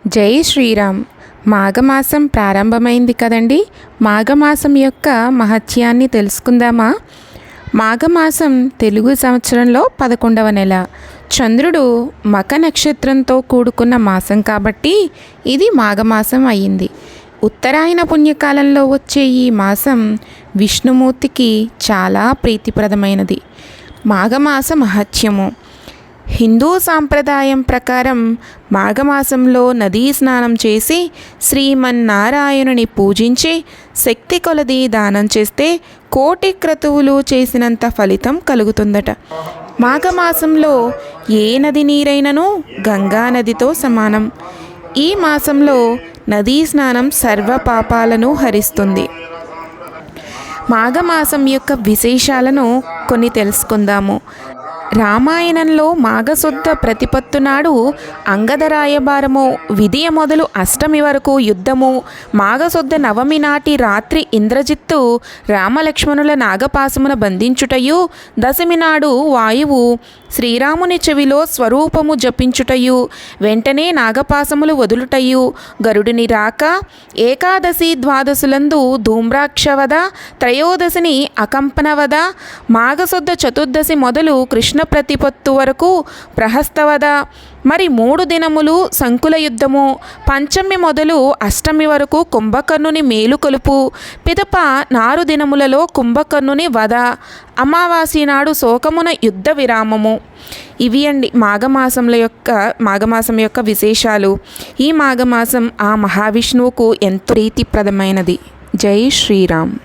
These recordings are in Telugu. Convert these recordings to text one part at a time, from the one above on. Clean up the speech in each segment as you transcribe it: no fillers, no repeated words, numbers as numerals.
జై శ్రీరామ్. మాఘమాసం ప్రారంభమైంది కదండి. మాఘమాసం యొక్క మహత్యాన్ని తెలుసుకుందామా? మాఘమాసం తెలుగు సంవత్సరంలో 11వ నెల. చంద్రుడు మక నక్షత్రంతో కూడుకున్న మాసం కాబట్టి ఇది మాఘమాసం అయ్యింది. ఉత్తరాయణ పుణ్యకాలంలో వచ్చే ఈ మాసం విష్ణుమూర్తికి చాలా ప్రీతిప్రదమైనది. మాఘమాస మహత్యము. హిందూ సాంప్రదాయం ప్రకారం మాఘమాసంలో నదీ స్నానం చేసి శ్రీమన్నారాయణుని పూజించి శక్తి కొలది దానం చేస్తే కోటి క్రతువులు చేసినంత ఫలితం కలుగుతుందట. మాఘమాసంలో ఏ నది నీరైనను గంగా నదితో సమానం. ఈ మాసంలో నదీ స్నానం సర్వ పాపాలను హరిస్తుంది. మాఘమాసం యొక్క విశేషాలను కొన్ని తెలుసుకుందాము. రామాయణంలో మాఘశుద్ధ ప్రతిపత్తు నాడు అంగదరాయబారము, విధియ మొదలు అష్టమి వరకు యుద్ధము, మాఘశుద్ధ నవమి నాటి రాత్రి ఇంద్రజిత్తు రామలక్ష్మణుల నాగపాశమున బంధించుటయు, దశమి నాడు వాయువు శ్రీరాముని చెవిలో స్వరూపము జపించుటయు, వెంటనే నాగపాశములు వదులుటయు, గరుడిని రాక, ఏకాదశి ద్వాదశులందు ధూమ్రాక్షవద, త్రయోదశిని అకంపనవద, మాఘశుద్ధ చతుర్దశి మొదలు కృష్ణ ప్రతిపత్తు వరకు ప్రహస్తవద, మరి 3 దినములు సంకుల యుద్ధము, పంచమి మొదలు అష్టమి వరకు కుంభకర్ణుని మేలుకొలుపు, పిదప 4 దినములలో కుంభకర్ణుని వధ, అమావాస్య నాడు శోకమున యుద్ధ విరామము. ఇవి అండి మాఘమాసం యొక్క విశేషాలు. ఈ మాఘమాసం ఆ మహావిష్ణువుకు ఎంతో ప్రీతిప్రదమైనది. జై శ్రీరామ్.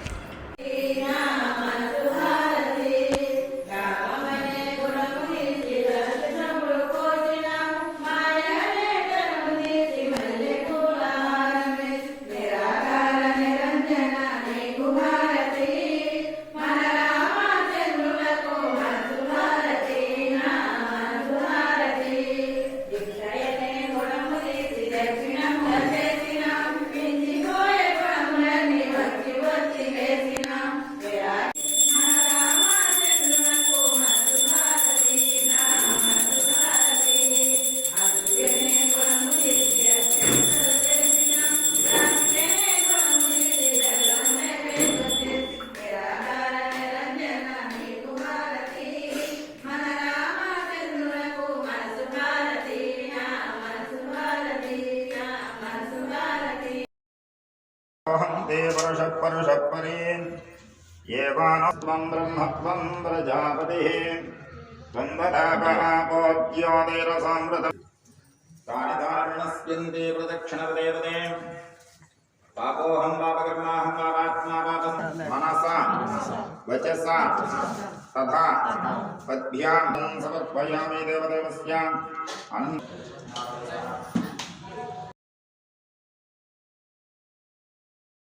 परुषपरे येवानस्त्वं ब्रह्मत्वं प्रजापतिः त्वं ददापहापोद्योतिरसामृतं तानि धारणस्यन्ते प्रदक्षिणपदे पापोऽहं पापकर्माहं पापात्मा मनसा वचसा तथा पद्भ्यां समर्पयामि देवदेवस्याम्